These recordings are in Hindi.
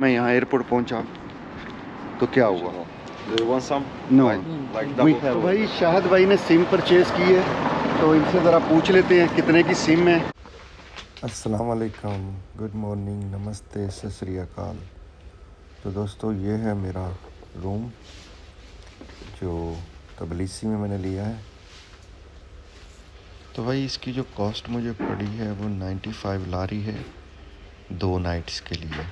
मैं यहाँ एयरपोर्ट पहुँचा तो क्या हुआ? Do you want some? No Like double? तो भाई शाहद भाई ने सिम परचेज़ की है, तो इनसे ज़रा पूछ लेते हैं कितने की सिम है। अस्सलाम वालेकुम, गुड मॉर्निंग, नमस्ते, सत श्री अकाल। तो दोस्तों ये है मेरा रूम जो तबलीसी में मैंने लिया है। तो भाई इसकी जो कॉस्ट मुझे पड़ी है वो 95 लारी है 2 नाइट्स के लिए।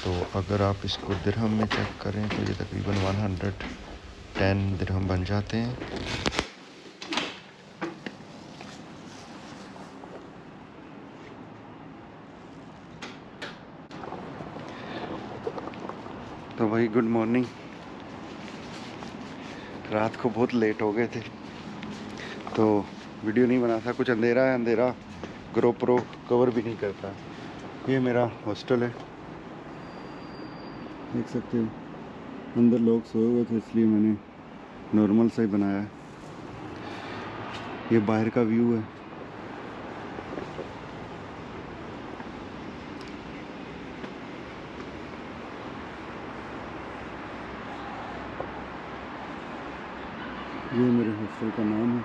तो अगर आप इसको दिरहम में चेक करें तो ये तकरीबन 110 दिरहम बन जाते हैं। तो भाई गुड मॉर्निंग। रात को बहुत लेट हो गए थे तो वीडियो नहीं बना था, कुछ अंधेरा है, अंधेरा GoPro कवर भी नहीं करता। ये मेरा हॉस्टल है, देख सकते हो अंदर लोग सोए हुए थे इसलिए मैंने नॉर्मल सा ही बनाया है। ये बाहर का व्यू है। ये मेरे हॉस्टल का नाम है।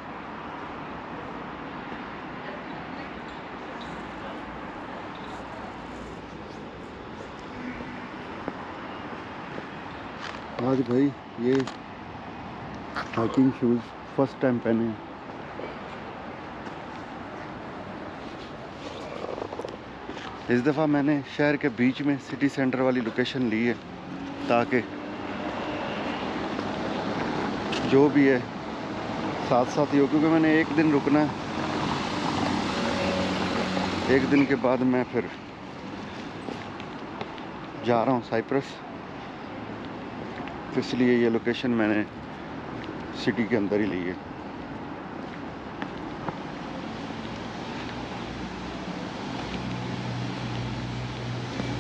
आज भाई ये हाइकिंग शूज़ फर्स्ट टाइम पहने हैं। इस दफ़ा मैंने शहर के बीच में सिटी सेंटर वाली लोकेशन ली है ताकि जो भी है साथ साथ ही हो, क्योंकि मैंने एक दिन रुकना है। एक दिन के बाद मैं फिर जा रहा हूँ साइप्रस, तो इसलिए ये लोकेशन मैंने सिटी के अंदर ही ली है।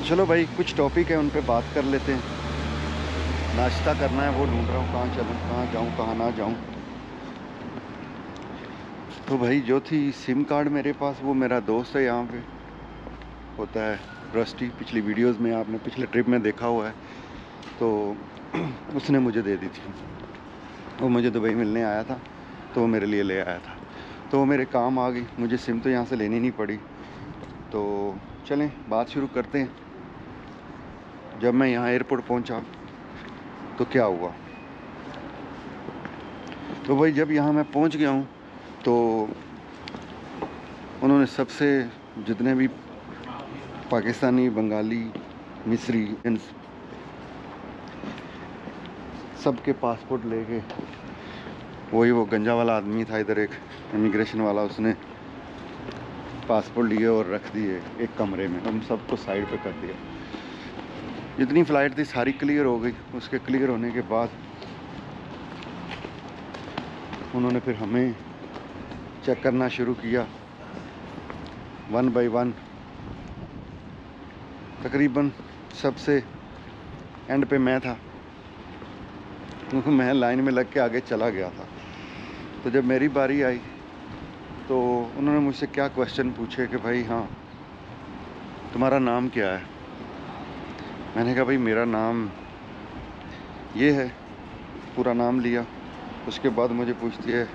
चलो भाई कुछ टॉपिक है उन पे बात कर लेते हैं। नाश्ता करना है, वो ढूंढ रहा हूँ कहाँ चलूँ, कहाँ जाऊँ, कहाँ ना जाऊँ। तो भाई जो थी सिम कार्ड मेरे पास, वो मेरा दोस्त है यहाँ पे होता है रस्टी, पिछली वीडियोस में आपने पिछले ट्रिप में देखा हुआ है, तो उसने मुझे दे दी थी। वो मुझे दुबई मिलने आया था तो वो मेरे लिए ले आया था, तो वो मेरे काम आ गई। मुझे सिम तो यहाँ से लेनी नहीं पड़ी। तो चलें बात शुरू करते हैं। जब मैं यहाँ एयरपोर्ट पहुँचा तो क्या हुआ? तो भाई जब यहाँ मैं पहुँच गया हूँ तो उन्होंने सबसे जितने भी पाकिस्तानी, बंगाली, मिस्री, सबके पासपोर्ट लेके, वही वो गंजा वाला आदमी था इधर एक इमिग्रेशन वाला, उसने पासपोर्ट लिए और रख दिए एक कमरे में। हम सबको साइड पे कर दिया। जितनी फ़्लाइट थी सारी क्लियर हो गई। उसके क्लियर होने के बाद उन्होंने फिर हमें चेक करना शुरू किया 1 बाय 1। तकरीबन सबसे एंड पे मैं था, क्योंकि मैं लाइन में लग के आगे चला गया था। तो जब मेरी बारी आई तो उन्होंने मुझसे क्या क्वेश्चन पूछे कि भाई हाँ तुम्हारा नाम क्या है। मैंने कहा भाई मेरा नाम ये है, पूरा नाम लिया। उसके बाद मुझे पूछती है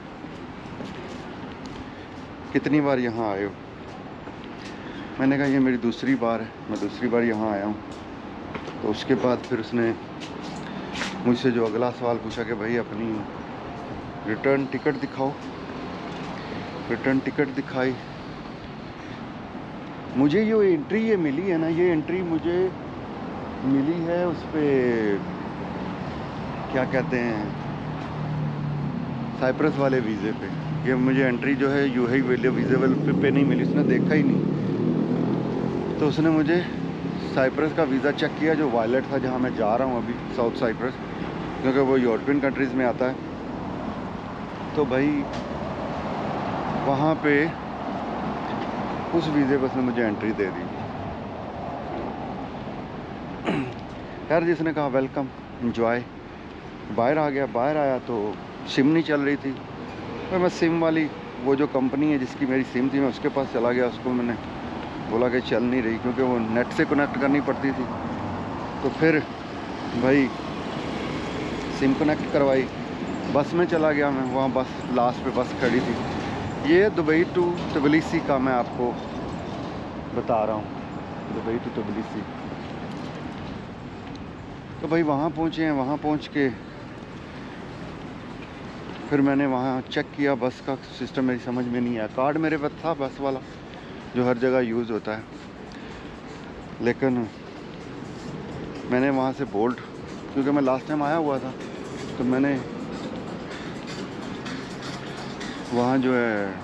कितनी बार यहाँ आए हो। मैंने कहा ये मेरी दूसरी बार है, मैं दूसरी बार यहाँ आया हूँ। तो उसके बाद फिर उसने मुझसे जो अगला सवाल पूछा कि भाई अपनी रिटर्न टिकट दिखाओ। रिटर्न टिकट दिखाई। मुझे जो एंट्री ये मिली है ना, ये एंट्री मुझे मिली है उस पर क्या कहते हैं, साइप्रस वाले वीज़े पे। ये मुझे एंट्री जो है यूएई वीज़े पे नहीं मिली, उसने देखा ही नहीं। तो उसने मुझे साइप्रस का वीज़ा चेक किया जो वायलेट था, जहाँ मैं जा रहा हूँ अभी, साउथ साइप्रस, क्योंकि वो यूरोपियन कंट्रीज़ में आता है। तो भाई वहाँ पे उस वीज़े पर उसने मुझे एंट्री दे दी। यार जिसने कहा वेलकम एंजॉय, बाहर आ गया। बाहर आया तो सिम नहीं चल रही थी। तो मैं सिम वाली, वो जो कंपनी है जिसकी मेरी सिम थी, मैं उसके पास चला गया। उसको मैंने बोला कि चल नहीं रही, क्योंकि वो नेट से कनेक्ट करनी पड़ती थी। तो फिर भाई सिम कनेक्ट करवाई, बस में चला गया मैं। वहाँ बस लास्ट पे बस खड़ी थी। ये दुबई टू तबिलिसी का मैं आपको बता रहा हूँ, दुबई टू तबिलिसी। तो भाई वहाँ पहुँचे हैं। वहाँ पहुँच के फिर मैंने वहाँ चेक किया, बस का सिस्टम मेरी समझ में नहीं आया। कार्ड मेरे पास था बस वाला, जो हर जगह यूज़ होता है, लेकिन मैंने वहाँ से बोल्ट, क्योंकि मैं लास्ट टाइम आया हुआ था, तो मैंने वहाँ जो है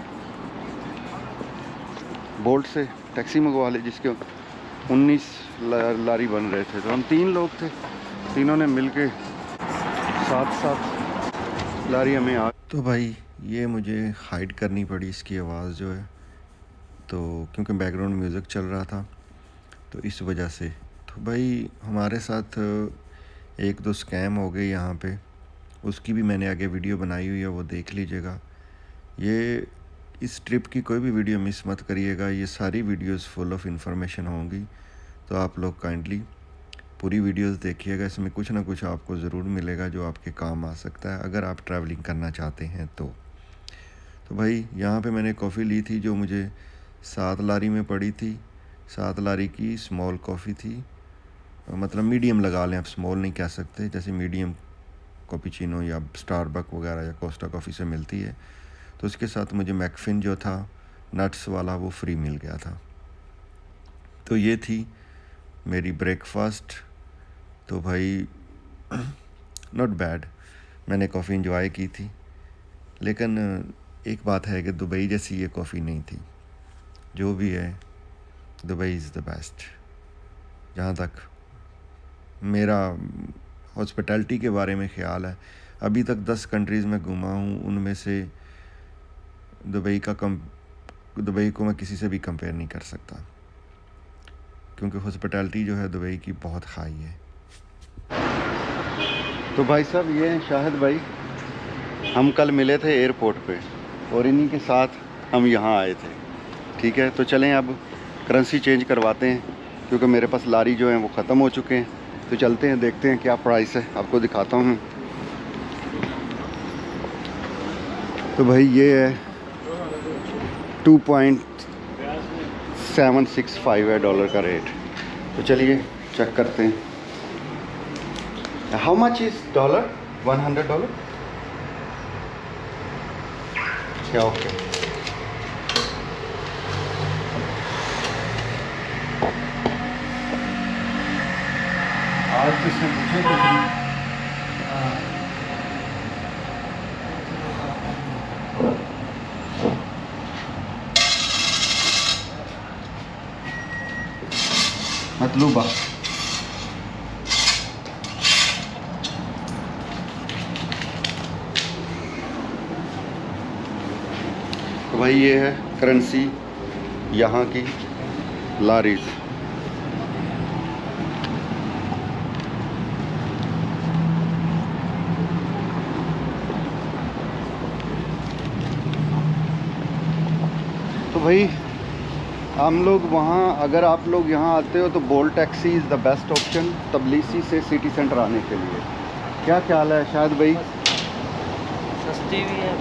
बोल्ट से टैक्सी मंगवा ली, जिसके 19 लारी बन रहे थे। तो हम 3 लोग थे, तीनों ने मिल के 7-7 लारी हमें आ। तो भाई ये मुझे हाइड करनी पड़ी इसकी आवाज़ जो है, तो क्योंकि बैकग्राउंड म्यूज़िक चल रहा था, तो इस वजह से। तो भाई हमारे साथ 1-2 स्कैम हो गए यहाँ पे, उसकी भी मैंने आगे वीडियो बनाई हुई है, वो देख लीजिएगा। ये इस ट्रिप की कोई भी वीडियो मिस मत करिएगा, ये सारी वीडियोस फुल ऑफ इंफॉर्मेशन होंगी, तो आप लोग काइंडली पूरी वीडियोस देखिएगा। इसमें कुछ ना कुछ आपको ज़रूर मिलेगा जो आपके काम आ सकता है अगर आप ट्रैवलिंग करना चाहते हैं तो भाई यहाँ पे मैंने कॉफ़ी ली थी जो मुझे 7 लारी में पड़ी थी। 7 लारी की स्मॉल कॉफ़ी थी, मतलब मीडियम लगा लें, आप स्मॉल नहीं कह सकते, जैसे मीडियम कैपुचिनो या स्टारबक वगैरह या कोस्टा कॉफ़ी से मिलती है। तो उसके साथ मुझे मैकफिन जो था नट्स वाला वो फ्री मिल गया था। तो ये थी मेरी ब्रेकफास्ट। तो भाई नॉट बैड, मैंने कॉफ़ी इंजॉय की थी, लेकिन एक बात है कि दुबई जैसी ये कॉफ़ी नहीं थी। जो भी है, दुबई इज़ द बेस्ट। जहाँ तक मेरा हॉस्पिटैलिटी के बारे में ख़्याल है, अभी तक 10 कंट्रीज़ में घूमा हूँ, उनमें से दुबई को मैं किसी से भी कंपेयर नहीं कर सकता, क्योंकि हॉस्पिटैलिटी जो है दुबई की बहुत हाई है। तो भाई साहब ये हैं शाहिद भाई, हम कल मिले थे एयरपोर्ट पे और इन्हीं के साथ हम यहाँ आए थे। ठीक है, तो चलें अब करेंसी चेंज करवाते हैं, क्योंकि मेरे पास लारी जो हैं वो ख़त्म हो चुके हैं। तो चलते हैं, देखते हैं क्या प्राइस है, आपको दिखाता हूँ। तो भाई ये है 2.765 है डॉलर का रेट। तो चलिए चेक करते हैं। How much is dollar? $100? क्या? ओके। आज किसने पूछे कुछ नहीं। मतलूबा तो भाई ये है करेंसी यहाँ की लारीज। तो भाई हम लोग वहाँ, अगर आप लोग यहाँ आते हो तो Bolt taxi is the best option Tbilisi से सिटी सेंटर आने के लिए। क्या ख्याल है शायद भाई? सस्ती भी है,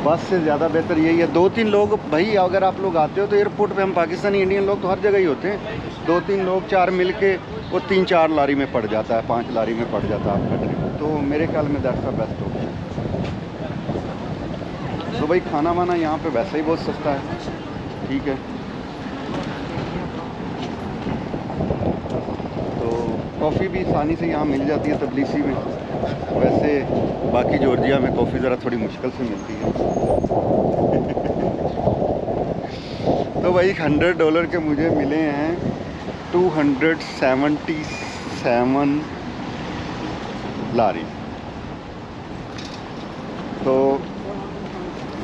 बस से ज़्यादा बेहतर यही है। 2-3 लोग भाई, अगर आप लोग आते हो तो एयरपोर्ट पे हम पाकिस्तानी इंडियन लोग तो हर जगह ही होते हैं। 2-3 लोग 4 मिल के वो 3-4 लारी में पड़ जाता है, 5 लारी में पड़ जाता है आपका ट्रिप। तो मेरे ख्याल में दैट्स द बेस्ट ऑप्शन। तो भाई खाना वाना यहाँ पे वैसे ही बहुत सस्ता है। ठीक है, कॉफ़ी भी आसानी से यहाँ मिल जाती है तबिलिसी में। वैसे बाकी जॉर्जिया में कॉफ़ी ज़रा थोड़ी मुश्किल से मिलती है। तो भाई $100 के मुझे मिले हैं 277 लारी। तो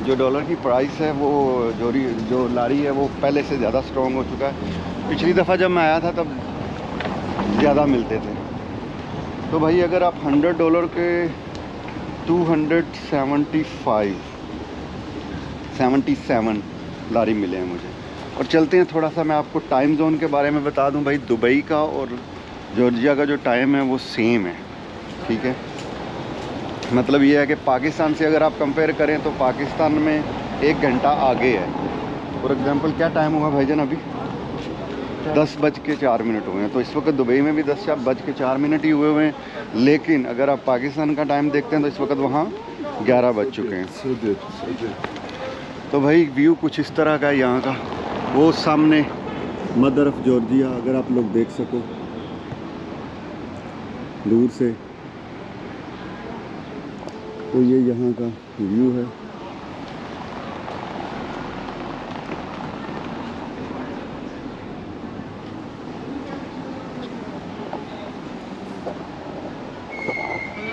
जो डॉलर की प्राइस है वो जो लारी है वो पहले से ज़्यादा स्ट्रॉन्ग हो चुका है। पिछली दफ़ा जब मैं आया था तब ज़्यादा मिलते थे। तो भाई अगर आप $100 के 277 लारी मिले हैं मुझे। और चलते हैं थोड़ा सा। मैं आपको टाइम जोन के बारे में बता दूं भाई, दुबई का और जॉर्जिया का जो टाइम है वो सेम है, ठीक है। मतलब ये है कि पाकिस्तान से अगर आप कंपेयर करें तो पाकिस्तान में 1 घंटा आगे है। फॉर एग्ज़ाम्पल क्या टाइम हुआ भाईजान? अभी 10:04 हुए हैं। तो इस वक्त दुबई में भी 10:04 ही हुए हैं, लेकिन अगर आप पाकिस्तान का टाइम देखते हैं तो इस वक्त वहाँ 11 बज चुके हैं। तो भाई व्यू कुछ इस तरह का है यहाँ का। वो सामने मदर ऑफ जॉर्जिया अगर आप लोग देख सको दूर से, तो ये यहाँ का व्यू है।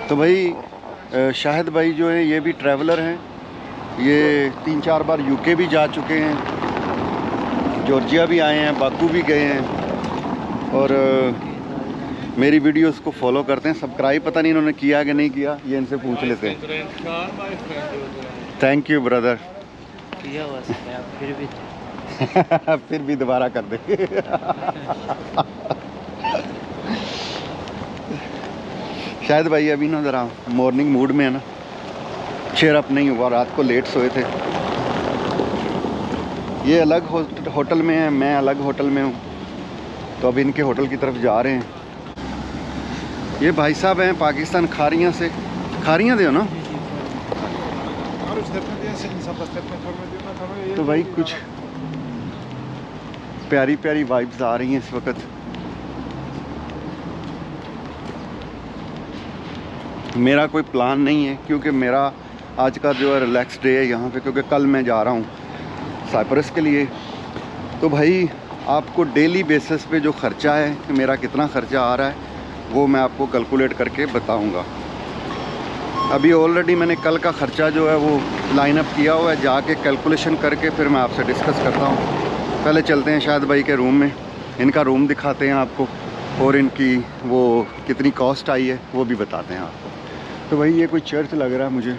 तो भाई शाहिद भाई जो है ये भी ट्रैवलर हैं। ये 3-4 बार यूके भी जा चुके हैं, जॉर्जिया भी आए हैं, बाकू भी गए हैं और मेरी वीडियोस को फॉलो करते हैं। सब्सक्राइब पता नहीं इन्होंने किया कि नहीं किया, ये इनसे पूछ लेते हैं। Thank you brother. किया हुआ फिर भी फिर भी दोबारा कर दे। शायद भाई अभी ना ज़रा मॉर्निंग मूड में है ना, चेयर अप नहीं हुआ, रात को लेट सोए थे। ये अलग होटल में है, मैं अलग होटल में हूँ, तो अब इनके होटल की तरफ जा रहे हैं। ये भाई साहब हैं पाकिस्तान खारियाँ से। खारियाँ दे हो ना? तो भाई कुछ प्यारी प्यारी वाइब्स आ रही हैं इस वक्त। मेरा कोई प्लान नहीं है क्योंकि मेरा आज का जो है रिलैक्स डे है यहाँ पे, क्योंकि कल मैं जा रहा हूँ साइप्रस के लिए। तो भाई आपको डेली बेसिस पे जो ख़र्चा है कि मेरा कितना ख़र्चा आ रहा है वो मैं आपको कैलकुलेट करके बताऊँगा। अभी ऑलरेडी मैंने कल का ख़र्चा जो है वो लाइन अप किया हुआ है, जाके कैलकुलेशन करके फिर मैं आपसे डिस्कस करता हूँ। पहले चलते हैं शायद भाई के रूम में, इनका रूम दिखाते हैं आपको और इनकी वो कितनी कॉस्ट आई है वो भी बताते हैं आपको। तो भाई ये कोई चर्च लग रहा है मुझे।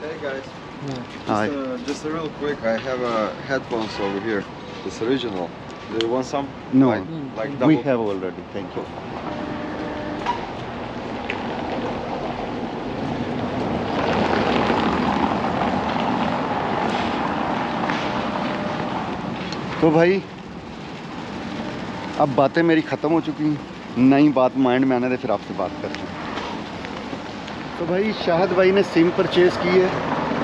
Hey guys. Hi. Just a real quick, I have headphones over here. It's original. Do you want some? No, Like we double. have already, thank you. तो भाई अब बातें मेरी ख़त्म हो चुकी हैं, नई बात माइंड में आने दे, फिर आपसे बात करते हैं। तो भाई शाहिद भाई ने सिम परचेज़ की है,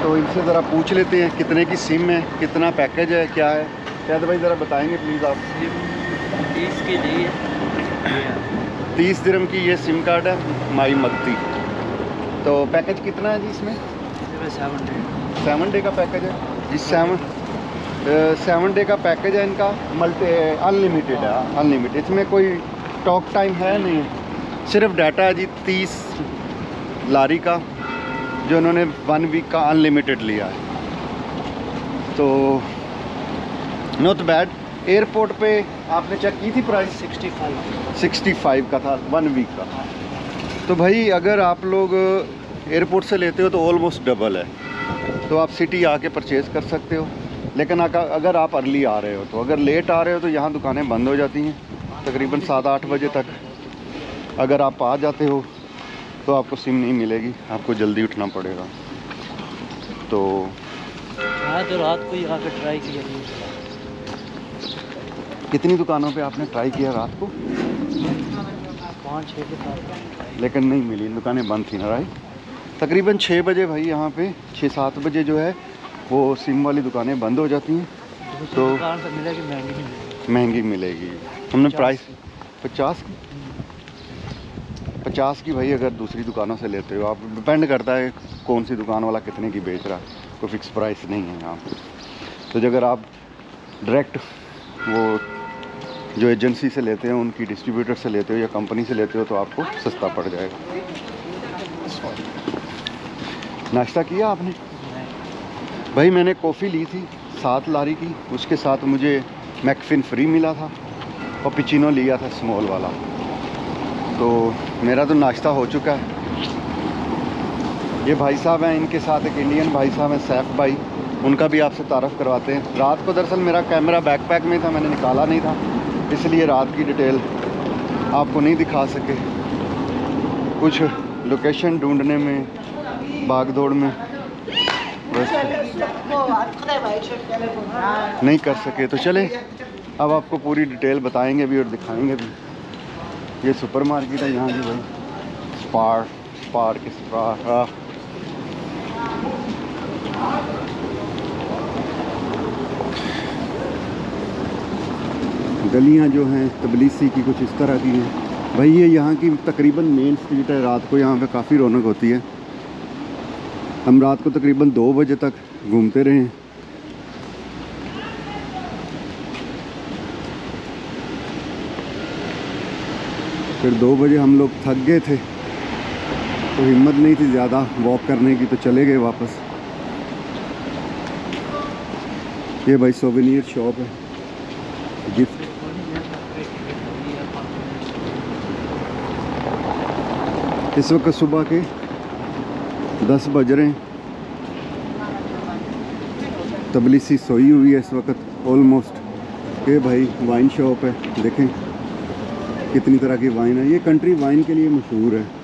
तो इनसे ज़रा पूछ लेते हैं कितने की सिम है, कितना पैकेज है, क्या है। शाहिद भाई ज़रा बताएंगे प्लीज़ आप। 30 के लिए 30 दिरहम की ये सिम कार्ड है माई मगती। तो पैकेज कितना है जी इसमें? 7 डे का पैकेज है जी। 7 डे का पैकेज है इनका, अनलिमिटेड है। अनलिमिटेड, इसमें कोई टॉक टाइम है नहीं, सिर्फ डाटा है जी 30 लारी का, जो उन्होंने 1 वीक का अनलिमिटेड लिया है। तो नॉट बैड। एयरपोर्ट पे आपने चेक की थी प्राइस? 65 का था 1 वीक का। तो भाई अगर आप लोग एयरपोर्ट से लेते हो तो ऑलमोस्ट डबल है। तो आप सिटी आके परचेज़ कर सकते हो, लेकिन अगर आप अर्ली आ रहे हो तो, अगर लेट आ रहे हो तो यहाँ दुकानें बंद हो जाती हैं तकरीबन 7-8 बजे तक। अगर आप आ जाते हो तो आपको सिम नहीं मिलेगी, आपको जल्दी उठना पड़ेगा। तो रात को ही आकर ट्राई किया। कितनी दुकानों पे आपने ट्राई किया रात को? 5-6 के साथ, लेकिन नहीं मिली, दुकानें बंद थी ना राइट। तकरीबन 6 बजे भाई यहाँ पे 6-7 बजे जो है वो सिम वाली दुकानें बंद हो जाती हैं। तो दुकान से मिलेगी महंगी मिलेगी। हमने प्राइस 50 की भाई अगर दूसरी दुकानों से लेते हो आप, डिपेंड करता है कौन सी दुकान वाला कितने की बेच रहा है, कोई फिक्स प्राइस नहीं है यहाँ पे। तो अगर आप डायरेक्ट वो जो एजेंसी से लेते हो, उनकी डिस्ट्रीब्यूटर से लेते हो या कंपनी से लेते हो तो आपको सस्ता पड़ जाएगा। नाश्ता किया आपने? भाई मैंने कॉफ़ी ली थी 7 लारी की, उसके साथ मुझे मैकफिन फ्री मिला था और पिचिनो लिया था स्मॉल वाला। तो मेरा तो नाश्ता हो चुका है। ये भाई साहब हैं, इनके साथ एक इंडियन भाई साहब हैं सैफ भाई, उनका भी आपसे तारफ़ करवाते हैं। रात को दरअसल मेरा कैमरा बैकपैक में था, मैंने निकाला नहीं था, इसलिए रात की डिटेल आपको नहीं दिखा सके। कुछ लोकेशन ढूंढने में, भाग दौड़ में बस नहीं कर सके। तो चले अब आपको पूरी डिटेल बताएंगे भी और दिखाएंगे भी। ये सुपर मार्केट है यहाँ की भाई, स्पार के स्पार। गलियाँ जो हैं तबलीसी की कुछ इस तरह की हैं भाई। ये यहाँ की तकरीबन मेन स्ट्रीट है। रात को यहाँ पे काफ़ी रौनक होती है। हम रात को तकरीबन 2 बजे तक घूमते रहे हैं। फिर 2 बजे हम लोग थक गए थे, तो हिम्मत नहीं थी ज़्यादा वॉक करने की, तो चले गए वापस। ये भाई सोवेनियर शॉप है, गिफ्ट। इस वक्त सुबह के 10 बज रहे हैं। तबलीसी सोई हुई है इस वक्त ऑलमोस्ट। ये भाई वाइन शॉप है, देखें कितनी तरह की वाइन है। ये कंट्री वाइन के लिए मशहूर है।